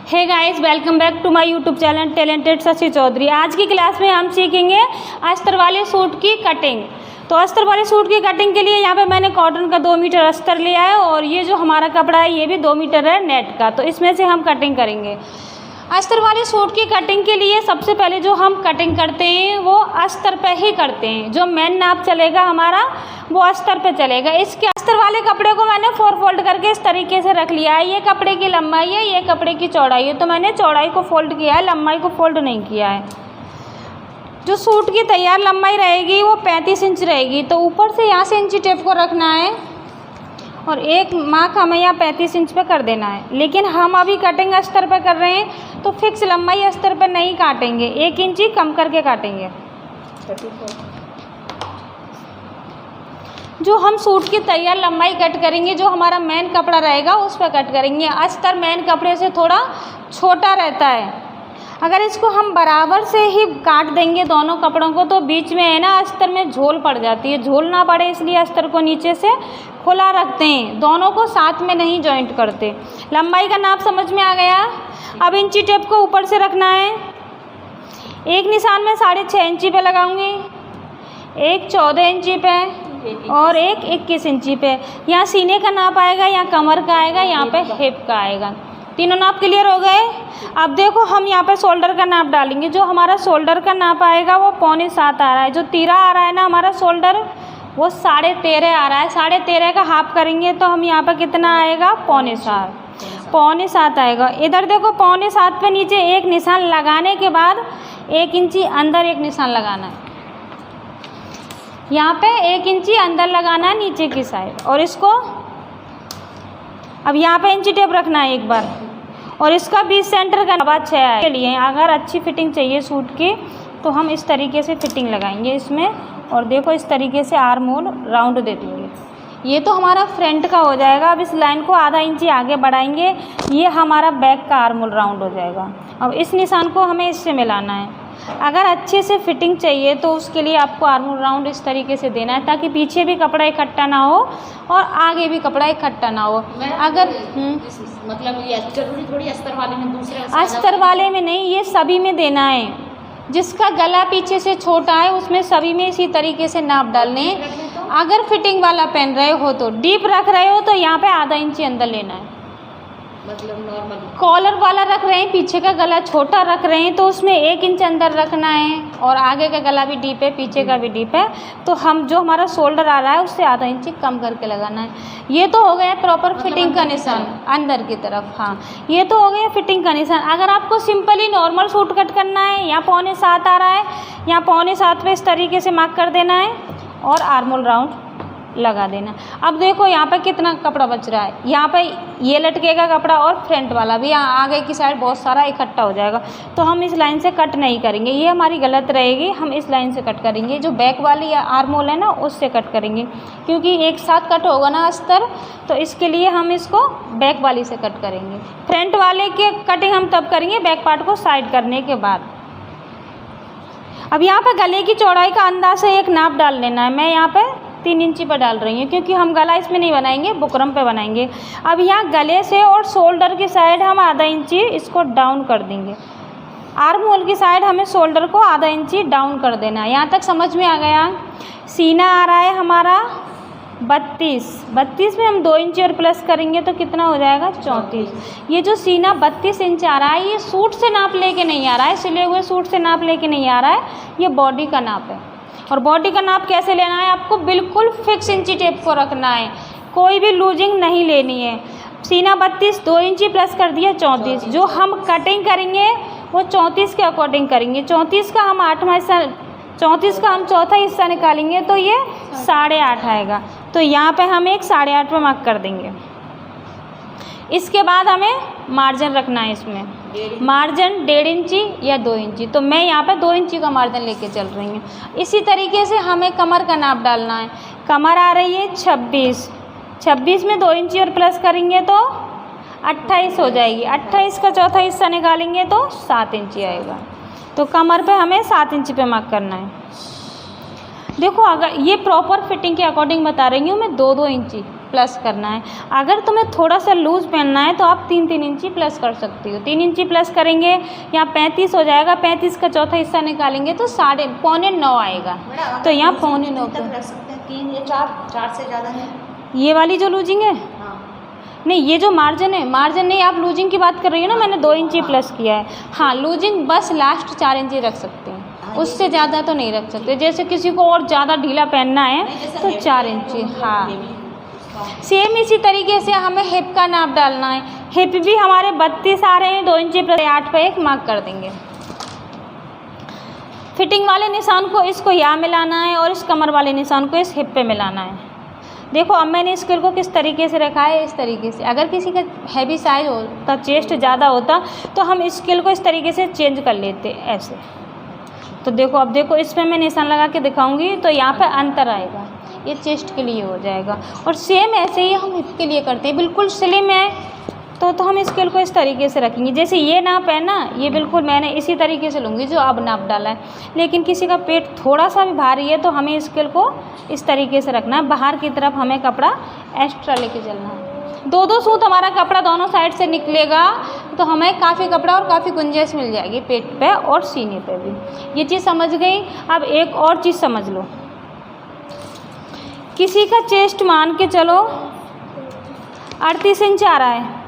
Hey guys, welcome back to my YouTube channel talented Shashi Chaudhary. आज की class में हम सीखेंगे अस्तर वाले सूट की कटिंग। तो अस्तर वाले सूट की कटिंग के लिए यहाँ पे मैंने कॉटन का 2 मीटर अस्तर लिया है और ये जो हमारा कपड़ा है ये भी 2 मीटर है नेट का। तो इसमें से हम कटिंग करेंगे। अस्तर वाले सूट की कटिंग के लिए सबसे पहले जो हम कटिंग करते हैं वो अस्तर पे ही करते हैं। जो मेन नाप चलेगा हमारा वो अस्तर पे चलेगा। इसके अस्तर वाले कपड़े को मैंने 4 फोल्ड करके इस तरीके से रख लिया है। ये कपड़े की लंबाई है, ये कपड़े की चौड़ाई है, तो मैंने चौड़ाई को फोल्ड किया है, लंबाई को फोल्ड नहीं किया है। जो सूट की तैयार लंबाई रहेगी वो 35 इंच रहेगी। तो ऊपर से यहाँ से इंची टेप को रखना है और एक मार्क हमें यहाँ 35 इंच पे कर देना है। लेकिन हम अभी कटिंग अस्तर पे कर रहे हैं तो फिक्स लंबाई अस्तर पे नहीं काटेंगे, 1 इंची कम करके काटेंगे। जो हम सूट की तैयार लंबाई कट करेंगे, जो हमारा मेन कपड़ा रहेगा उस पर कट करेंगे। अस्तर मेन कपड़े से थोड़ा छोटा रहता है। अगर इसको हम बराबर से ही काट देंगे दोनों कपड़ों को तो बीच में है ना अस्तर में झोल पड़ जाती है। झोल ना पड़े इसलिए अस्तर को नीचे से खुला रखते हैं, दोनों को साथ में नहीं जॉइंट करते। लंबाई का नाप समझ में आ गया। अब इंची टेप को ऊपर से रखना है। एक निशान में 6.5 इंची पे लगाऊंगी, एक 14 इंची पे और एक 21 इंची पे। यहाँ सीने का नाप आएगा, यहाँ कमर का आएगा, यहाँ पे हिप का आएगा। तीनों नाप क्लियर हो गए। अब देखो हम यहाँ पे शोल्डर का नाप डालेंगे। जो हमारा शोल्डर का नाप आएगा वो 6.25 आ रहा है। जो तीरा आ रहा है ना हमारा शोल्डर वो 13.5 आ रहा है। 13.5 का हाफ करेंगे तो हम यहाँ पे कितना आएगा, 6.25 आएगा। इधर देखो 6.25 पे नीचे एक निशान लगाने के बाद 1 इंची अंदर एक निशान लगाना है। यहाँ पे 1 इंची अंदर लगाना है नीचे की साइड। और इसको अब यहाँ पे इंची टेप रखना है एक बार और इसका 20 सेंटर का बाद 6 के लिए। अगर अच्छी फिटिंग चाहिए सूट की तो हम इस तरीके से फिटिंग लगाएंगे इसमें। और देखो इस तरीके से आर्म होल राउंड दे देंगे। ये तो हमारा फ्रंट का हो जाएगा। अब इस लाइन को आधा इंची आगे बढ़ाएंगे, ये हमारा बैक का आर्म होल राउंड हो जाएगा। अब इस निशान को हमें इससे मिलाना है। अगर अच्छे से फिटिंग चाहिए तो उसके लिए आपको आर्म होल राउंड इस तरीके से देना है ताकि पीछे भी कपड़ा इकट्ठा ना हो और आगे भी कपड़ा इकट्ठा ना हो। अगर मतलब ये जरूरी थोड़ी अस्तर वाले में दूसरे अस्तर वाले में नहीं, ये सभी में देना है। जिसका गला पीछे से छोटा है उसमें सभी में इसी तरीके से नाप डालने हैं। अगर फिटिंग वाला पहन रहे हो तो डीप रख रहे हो तो यहाँ पे आधा इंची अंदर लेना है। मतलब नॉर्मल कॉलर वाला रख रहे हैं, पीछे का गला छोटा रख रहे हैं तो उसमें 1 इंच अंदर रखना है और आगे का गला भी डीप है, पीछे का भी डीप है। तो हम जो हमारा शोल्डर आ रहा है उससे आधा इंची कम करके लगाना है। ये तो हो गया प्रॉपर फिटिंग का निशान अंदर की तरफ। हाँ, ये तो हो गया फिटिंग का निशान। अगर आपको सिंपली नॉर्मल सूट कट करना है, यहाँ 6.25 आ रहा है, यहाँ 6.25 पे इस तरीके से मार्क कर देना है और आर्म होल राउंड लगा देना। अब देखो यहाँ पे कितना कपड़ा बच रहा है। यहाँ पे ये लटकेगा कपड़ा और फ्रंट वाला भी, यहाँ आगे की साइड बहुत सारा इकट्ठा हो जाएगा। तो हम इस लाइन से कट नहीं करेंगे, ये हमारी गलत रहेगी। हम इस लाइन से कट करेंगे, जो बैक वाली या आर्म होल है ना उससे कट करेंगे, क्योंकि एक साथ कट होगा ना अस्तर। तो इसके लिए हम इसको बैक वाली से कट करेंगे। फ्रंट वाले के कटिंग हम तब करेंगे बैक पार्ट को साइड करने के बाद। अब यहाँ पे गले की चौड़ाई का अंदाज से एक नाप डाल लेना है। मैं यहाँ पे 3 इंची पर डाल रही हूँ क्योंकि हम गला इसमें नहीं बनाएंगे, बुकरम पे बनाएंगे। अब यहाँ गले से और शोल्डर की साइड हम आधा इंची इसको डाउन कर देंगे। आर्म होल की साइड हमें शोल्डर को आधा इंची डाउन कर देना है। यहाँ तक समझ में आ गया। सीना आ रहा है हमारा 32 में हम 2 इंची और प्लस करेंगे तो कितना हो जाएगा, 34। ये जो सीना 32 इंच आ रहा है ये सूट से नाप लेके नहीं आ रहा है, सिले हुए सूट से नाप लेके नहीं आ रहा है, ये बॉडी का नाप है। और बॉडी का नाप कैसे लेना है, आपको बिल्कुल फिक्स इंची टेप को रखना है, कोई भी लूजिंग नहीं लेनी है। सीना 32, 2 इंची प्लस कर दिया 34। जो हम कटिंग करेंगे वो 34 के अकॉर्डिंग करेंगे। 34 का हम 8वां हिस्सा, 34 का हम चौथा हिस्सा निकालेंगे तो ये 8.5 आएगा। तो यहाँ पे हम एक 8.5 पे मार्क कर देंगे। इसके बाद हमें मार्जिन रखना है। इसमें मार्जिन 1.5 इंची या 2 इंची, तो मैं यहाँ पे 2 इंची का मार्जिन लेके चल रही हूँ। इसी तरीके से हमें कमर का नाप डालना है। कमर आ रही है 26 में 2 इंची और प्लस करेंगे तो 28 हो जाएगी। 28 का चौथा हिस्सा निकालेंगे तो 7 इंची आएगा। तो कमर पे हमें 7 इंची पे मार्क करना है। देखो अगर ये प्रॉपर फिटिंग के अकॉर्डिंग बता रही हूँ मैं, 2-2 इंची प्लस करना है। अगर तुम्हें थोड़ा सा लूज़ पहनना है तो आप 3-3 इंची प्लस कर सकती हो। 3 इंची प्लस करेंगे, यहाँ 35 हो जाएगा, 35 का चौथा हिस्सा निकालेंगे तो 8.25 आएगा। तो यहाँ 8.25 तक रख सकते हैं, 3 या 4 से ज़्यादा नहीं। ये वाली जो लूजिंग है, हाँ नहीं ये जो मार्जिन है, मार्जिन नहीं, आप लूजिंग की बात कर रही हो ना, मैंने 2 इंची प्लस किया है। हाँ, लूजिंग बस लास्ट 4 इंची रख सकते हैं, उससे ज़्यादा तो नहीं रख सकते। जैसे किसी को और ज़्यादा ढीला पहनना है तो 4 इंची। हाँ, सेम इसी तरीके से हमें हिप का नाप डालना है। हिप भी हमारे 32 आ रहे हैं, 2 इंची प्लस 8 पे 1 मार्क कर देंगे। फिटिंग वाले निशान को इसको यहाँ मिलाना है और इस कमर वाले निशान को इस हिप पे मिलाना है। देखो अब मैंने स्केल को किस तरीके से रखा है, इस तरीके से। अगर किसी का हैवी साइज होता, चेस्ट ज़्यादा होता, तो हम स्केल को इस तरीके से चेंज कर लेते ऐसे। तो देखो, अब देखो इस पर मैं निशान लगा के दिखाऊंगी तो यहाँ पे अंतर आएगा, ये चेस्ट के लिए हो जाएगा। और सेम ऐसे ही हम हिप के लिए करते हैं। बिल्कुल स्लिम है तो हम स्केल को इस तरीके से रखेंगे। जैसे ये नाप है ना, ये बिल्कुल मैंने इसी तरीके से लूँगी जो अब नाप डाला है। लेकिन किसी का पेट थोड़ा सा भी भारी है तो हमें स्केल को इस तरीके से रखना है। बाहर की तरफ हमें कपड़ा एक्स्ट्रा लेके चलना है। 2-2 सूत हमारा कपड़ा दोनों साइड से निकलेगा तो हमें काफ़ी कपड़ा और काफ़ी गुंजाइश मिल जाएगी पेट पे और सीने पे भी। ये चीज़ समझ गई। अब एक और चीज़ समझ लो, किसी का चेस्ट मान के चलो 38 इंच आ रहा है,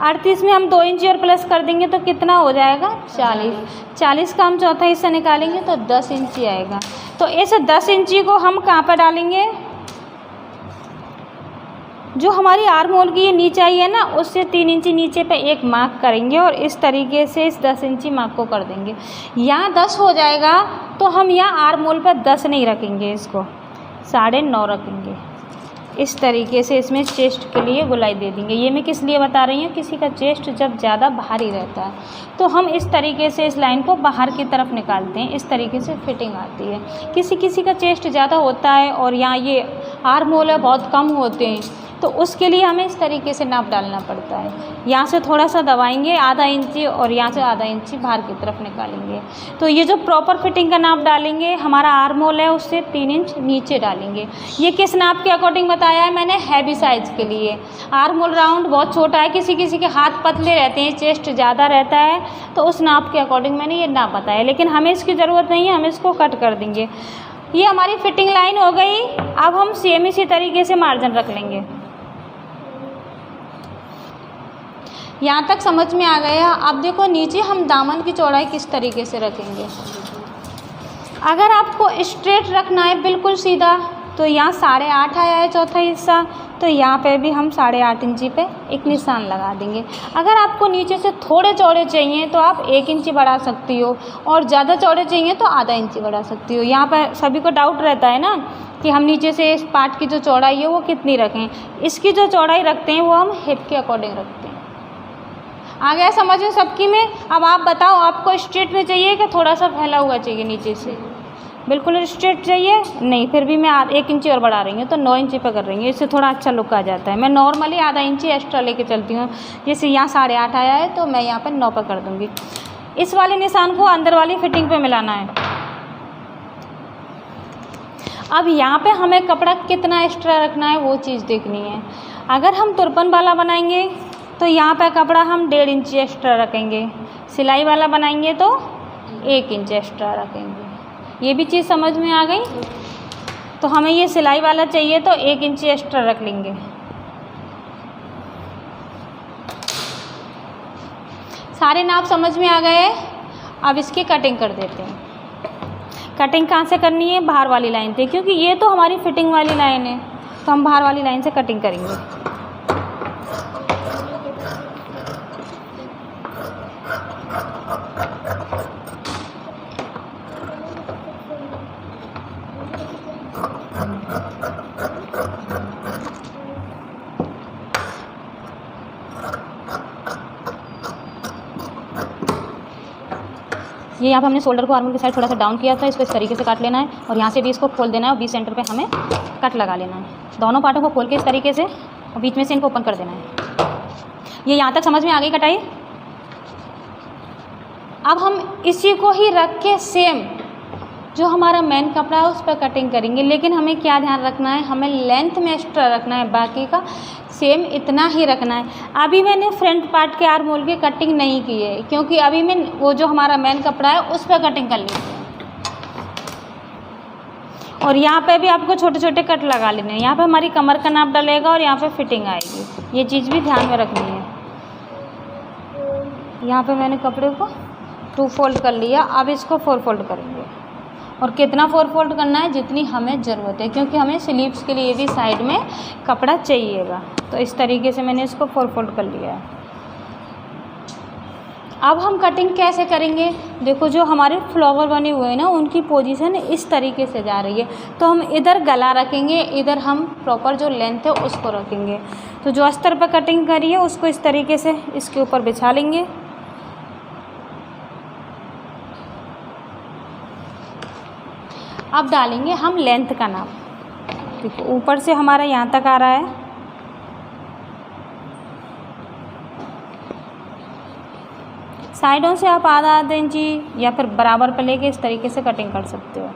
38 में हम 2 इंची और प्लस कर देंगे तो कितना हो जाएगा, 40 का हम चौथा हिस्सा निकालेंगे तो 10 इंची आएगा। तो इस 10 इंची को हम कहाँ पर डालेंगे, जो हमारी आर्म होल की ये नीचे आई है ना, उससे 3 इंची नीचे पे 1 मार्क करेंगे और इस तरीके से इस 10 इंची मार्क को कर देंगे। यहाँ 10 हो जाएगा तो हम यहाँ आर्म होल पर 10 नहीं रखेंगे, इसको 9.5 रखेंगे। इस तरीके से इसमें चेस्ट के लिए गोलाई दे देंगे। ये मैं किस लिए बता रही हूँ, किसी का चेस्ट जब ज़्यादा भारी रहता है तो हम इस तरीके से इस लाइन को बाहर की तरफ निकालते हैं, इस तरीके से फिटिंग आती है। किसी का चेस्ट ज़्यादा होता है और यहाँ ये आर्म होल है बहुत कम होते हैं, तो उसके लिए हमें इस तरीके से नाप डालना पड़ता है। यहाँ से थोड़ा सा दबाएंगे आधा इंची और यहाँ से आधा इंची बाहर की तरफ निकालेंगे। तो ये जो प्रॉपर फिटिंग का नाप डालेंगे, हमारा आर्म होल है उससे 3 इंच नीचे डालेंगे। ये किस नाप के अकॉर्डिंग बताया है मैंने, हैवी साइज़ के लिए। आर्म होल राउंड बहुत छोटा है, किसी के हाथ पतले रहते हैं, चेस्ट ज़्यादा रहता है, तो उस नाप के अकॉर्डिंग मैंने ये नाप बताया। लेकिन हमें इसकी ज़रूरत नहीं है, हम इसको कट कर देंगे। ये हमारी फिटिंग लाइन हो गई। अब हम सेम इसी तरीके से मार्जिन रख लेंगे। यहाँ तक समझ में आ गया। अब देखो नीचे हम दामन की चौड़ाई किस तरीके से रखेंगे। अगर आपको स्ट्रेट रखना है बिल्कुल सीधा, तो यहाँ 8.5 आया है चौथा हिस्सा, तो यहाँ पे भी हम 8.5 इंची पे एक निशान लगा देंगे। अगर आपको नीचे से थोड़े चौड़े चाहिए तो आप 1 इंची बढ़ा सकती हो, और ज़्यादा चौड़े चाहिए तो आधा इंची बढ़ा सकती हो। यहाँ पर सभी को डाउट रहता है ना कि हम नीचे से इस पार्ट की जो चौड़ाई है वो कितनी रखें। इसकी जो चौड़ाई रखते हैं वो हम हिप के अकॉर्डिंग रखते हैं। आ गया समझ में सबकी में। अब आप बताओ, आपको स्ट्रेट में चाहिए कि थोड़ा सा फैला हुआ चाहिए नीचे से? बिल्कुल स्ट्रेट चाहिए? नहीं, फिर भी मैं 1 इंची और बढ़ा रही हूँ तो 9 इंची पे कर रही हूँ, इससे थोड़ा अच्छा लुक आ जाता है। मैं नॉर्मली आधा इंची एक्स्ट्रा लेके चलती हूँ। जैसे यहाँ 8.5 आया है तो मैं यहाँ पर 9 पर कर दूँगी। इस वाले निशान को अंदर वाली फिटिंग पे मिलाना है। अब यहाँ पे हमें कपड़ा कितना एक्स्ट्रा रखना है वो चीज़ देखनी है। अगर हम तुरपन वाला बनाएंगे तो यहाँ पे कपड़ा हम 1.5 इंची एक्स्ट्रा रखेंगे। सिलाई वाला बनाएंगे तो 1 इंच एक्स्ट्रा रखेंगे। ये भी चीज़ समझ में आ गई। तो हमें ये सिलाई वाला चाहिए तो 1 इंची एक्स्ट्रा रख लेंगे। सारे नाप समझ में आ गए। अब इसकी कटिंग कर देते हैं। कटिंग कहाँ से करनी है? बाहर वाली लाइन से, क्योंकि ये तो हमारी फिटिंग वाली लाइन है तो हम बाहर वाली लाइन से कटिंग करेंगे। ये यहाँ पे हमने शोल्डर को आर्म की साइड थोड़ा सा डाउन किया था, इसको इस तरीके से काट लेना है और यहाँ से भी इसको खोल देना है और बीच सेंटर पे हमें कट लगा लेना है। दोनों पार्टों को खोल के इस तरीके से और बीच में से इनको ओपन कर देना है। ये यहाँ तक समझ में आ गई कटाई। अब हम इसी को ही रख के सेम जो हमारा मेन कपड़ा है उस पर कटिंग करेंगे, लेकिन हमें क्या ध्यान रखना है, हमें लेंथ में एक्स्ट्रा रखना है, बाकी का सेम इतना ही रखना है। अभी मैंने फ्रंट पार्ट के आर्म होल की कटिंग नहीं की है, क्योंकि अभी मैं वो जो हमारा मेन कपड़ा है उस पर कटिंग कर ली है। और यहाँ पे भी आपको छोटे छोटे कट लगा लेने हैं। यहाँ पे हमारी कमर का नाप डलेगा और यहाँ पे फिटिंग आएगी, ये चीज़ भी ध्यान में रखनी है। यहाँ पे मैंने कपड़े को 2 फोल्ड कर लिया, अब इसको 4 फोल्ड करेंगे। और कितना 4 फोल्ड करना है, जितनी हमें ज़रूरत है, क्योंकि हमें स्लीव्स के लिए भी साइड में कपड़ा चाहिएगा। तो इस तरीके से मैंने इसको 4 फोल्ड कर लिया है। अब हम कटिंग कैसे करेंगे, देखो जो हमारे फ्लावर बने हुए हैं ना, उनकी पोजीशन इस तरीके से जा रही है, तो हम इधर गला रखेंगे, इधर हम प्रॉपर जो लेंथ है उसको रखेंगे। तो जो अस्तर पर कटिंग करी है उसको इस तरीके से इसके ऊपर बिछा लेंगे। अब डालेंगे हम लेंथ का नाप। देखो ऊपर से हमारा यहाँ तक आ रहा है, साइडों से आप आधा इंची या फिर बराबर पे लेके इस तरीके से कटिंग कर सकते हो।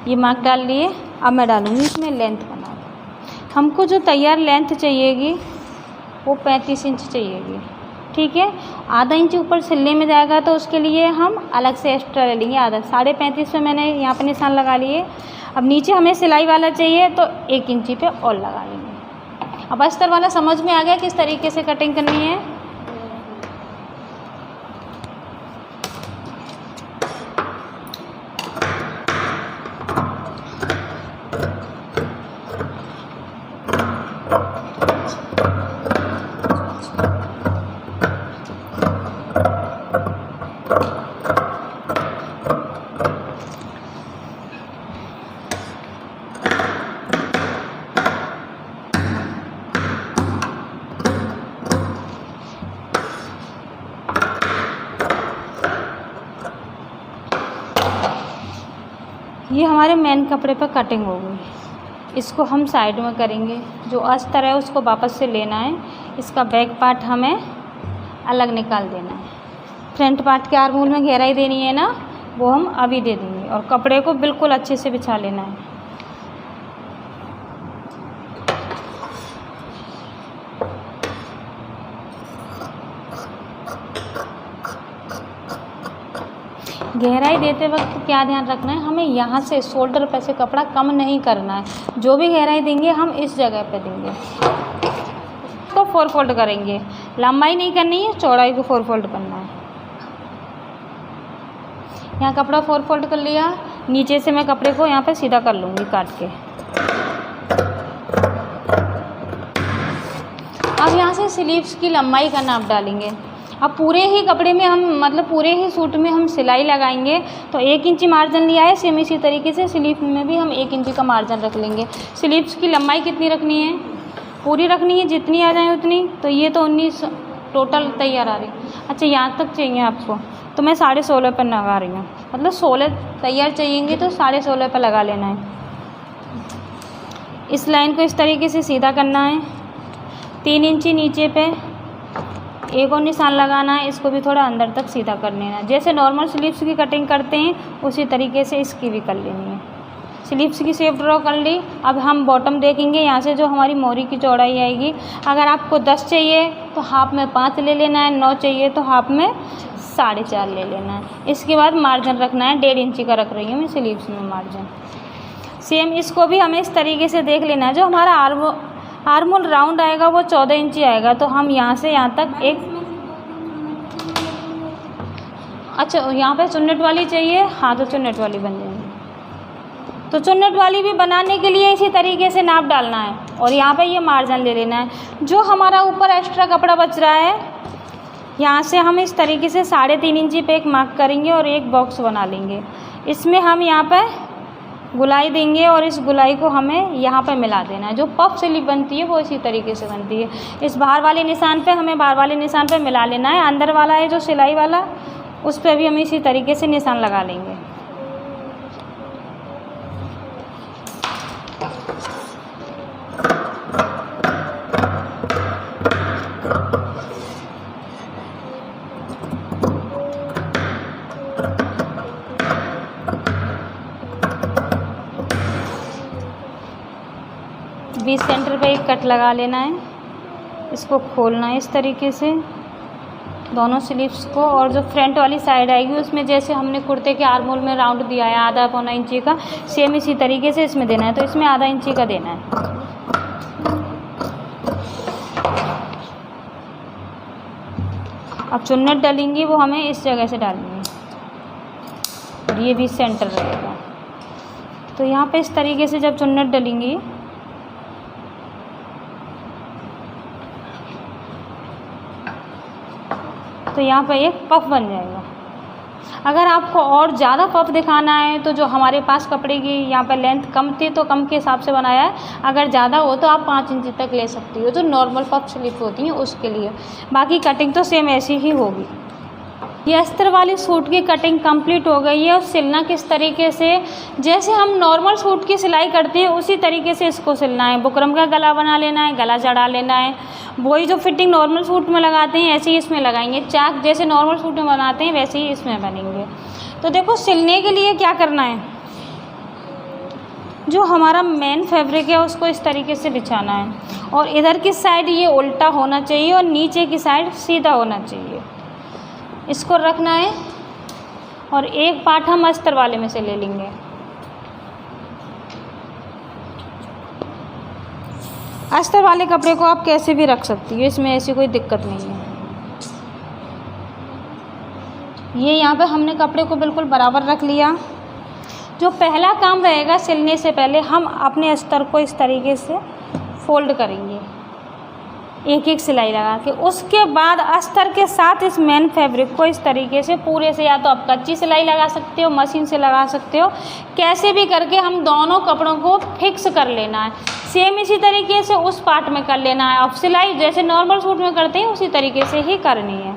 ये मार्क डाल लिए। अब मैं डालूँगी इसमें लेंथ का नाप। हमको जो तैयार लेंथ चाहिएगी वो 35 इंच चाहिएगी, ठीक है। आधा इंच ऊपर सिलने में जाएगा तो उसके लिए हम अलग से एक्स्ट्रा ले लेंगे आधा। 35.5 पे मैंने यहाँ पे निशान लगा लिए। अब नीचे हमें सिलाई वाला चाहिए तो 1 इंची पे और लगा लेंगे। अब अस्तर वाला समझ में आ गया किस तरीके से कटिंग करनी है। ये हमारे मेन कपड़े पर कटिंग हो गई। इसको हम साइड में करेंगे। जो अस्तर है उसको वापस से लेना है, इसका बैक पार्ट हमें अलग निकाल देना है। फ्रंट पार्ट के आर्म होल में गहराई देनी है ना, वो हम अभी दे देंगे। और कपड़े को बिल्कुल अच्छे से बिछा लेना है। गहराई देते वक्त क्या ध्यान रखना है, हमें यहाँ से शोल्डर पे से कपड़ा कम नहीं करना है। जो भी गहराई देंगे हम इस जगह पे देंगे। तो 4 फोल्ड करेंगे, लंबाई नहीं करनी है, चौड़ाई को 4 फोल्ड करना है। यहाँ कपड़ा 4 फोल्ड कर लिया। नीचे से मैं कपड़े को यहाँ पे सीधा कर लूँगी काट के। अब यहाँ से स्लीव्स की लंबाई का नाप डालेंगे। अब पूरे ही कपड़े में हम मतलब पूरे ही सूट में हम सिलाई लगाएंगे तो 1 इंची मार्जिन लिया है। सेम इसी तरीके से स्लीव में भी हम 1 इंची का मार्जिन रख लेंगे। स्लीव्स की लंबाई कितनी रखनी है, पूरी रखनी है, जितनी आ जाए उतनी। तो ये तो 19 टोटल तैयार आ रही। अच्छा यहाँ तक चाहिए आपको, तो मैं 16.5 पर लगा रही हूँ। मतलब 16 तैयार चाहिएंगे तो 16.5 पर लगा लेना है। इस लाइन को इस तरीके से सीधा करना है। 3 इंची नीचे पे एक और निशान लगाना है। इसको भी थोड़ा अंदर तक सीधा कर लेना है। जैसे नॉर्मल स्लीव्स की कटिंग करते हैं उसी तरीके से इसकी भी कर लेनी है। स्लीव्स की शेप ड्रॉ कर ली। अब हम बॉटम देखेंगे। यहाँ से जो हमारी मोरी की चौड़ाई आएगी, अगर आपको 10 चाहिए तो हाफ में 5 ले लेना है, 9 चाहिए तो हाफ में 4.5 ले लेना है। इसके बाद मार्जिन रखना है, 1.5 इंची का रख रही हूँ मैं स्लीव्स में मार्जिन। सेम इसको भी हमें इस तरीके से देख लेना है। जो हमारा आर्म होल राउंड आएगा वो 14 इंची आएगा। तो हम यहाँ से यहाँ तक एक, अच्छा यहाँ पे चुन्नट वाली चाहिए, हाँ तो चुन्नट वाली बन जाएगी। तो चुन्नट वाली भी बनाने के लिए इसी तरीके से नाप डालना है और यहाँ पे ये मार्जिन ले लेना है। जो हमारा ऊपर एक्स्ट्रा कपड़ा बच रहा है, यहाँ से हम इस तरीके से 3.5 इंची पे एक मार्क करेंगे और एक बॉक्स बना लेंगे। इसमें हम यहाँ पे गुलाई देंगे और इस गुलाई को हमें यहाँ पे मिला देना है। जो पफ स्लीव बनती है वो इसी तरीके से बनती है। इस बाहर वाले निशान पे हमें बाहर वाले निशान पे मिला लेना है। अंदर वाला है जो सिलाई वाला, उस पर भी हम इसी तरीके से निशान लगा लेंगे। बीच सेंटर पे एक कट लगा लेना है, इसको खोलना है इस तरीके से दोनों स्लीव्स को, और जो फ्रंट वाली साइड आएगी उसमें जैसे हमने कुर्ते के आर्म होल में राउंड दिया है आधा पौना इंची का, सेम इसी तरीके से इसमें देना है। तो इसमें आधा इंची का देना है। अब चुन्नट डालेंगी वो हमें इस जगह से डालनी है और ये भी सेंटर रहेगा। तो यहाँ पे इस तरीके से जब चुन्नट डालेंगी तो यहाँ पे एक पफ बन जाएगा। अगर आपको और ज़्यादा पफ दिखाना है तो जो हमारे पास कपड़े की यहाँ पर लेंथ कम थी तो कम के हिसाब से बनाया है, अगर ज़्यादा हो तो आप 5 इंच तक ले सकती हो, जो नॉर्मल पफ स्लीव होती हैं उसके लिए। बाकी कटिंग तो सेम ऐसी ही होगी। ये अस्तर वाली सूट की कटिंग कंप्लीट हो गई है। और सिलना किस तरीके से, जैसे हम नॉर्मल सूट की सिलाई करते हैं उसी तरीके से इसको सिलना है। बुकरम का गला बना लेना है, गला चढ़ा लेना है, वही जो फिटिंग नॉर्मल सूट में लगाते हैं ऐसे ही इसमें लगाएंगे। चाक जैसे नॉर्मल सूट में बनाते हैं वैसे ही इसमें बनेंगे। तो देखो सिलने के लिए क्या करना है, जो हमारा मेन फैब्रिक है उसको इस तरीके से बिछाना है और इधर की साइड ये उल्टा होना चाहिए और नीचे की साइड सीधा होना चाहिए, इसको रखना है। और एक पार्ट हम अस्तर वाले में से ले लेंगे। अस्तर वाले कपड़े को आप कैसे भी रख सकती हो, इसमें ऐसी कोई दिक्कत नहीं है। ये यहाँ पे हमने कपड़े को बिल्कुल बराबर रख लिया। जो पहला काम रहेगा सिलने से पहले हम अपने अस्तर को इस तरीके से फोल्ड करेंगे एक एक सिलाई लगा के। उसके बाद अस्तर के साथ इस मेन फैब्रिक को इस तरीके से पूरे से, या तो आप कच्ची सिलाई लगा सकते हो, मशीन से लगा सकते हो, कैसे भी करके हम दोनों कपड़ों को फिक्स कर लेना है। सेम इसी तरीके से उस पार्ट में कर लेना है। अब सिलाई जैसे नॉर्मल सूट में करते हैं उसी तरीके से ही करनी है।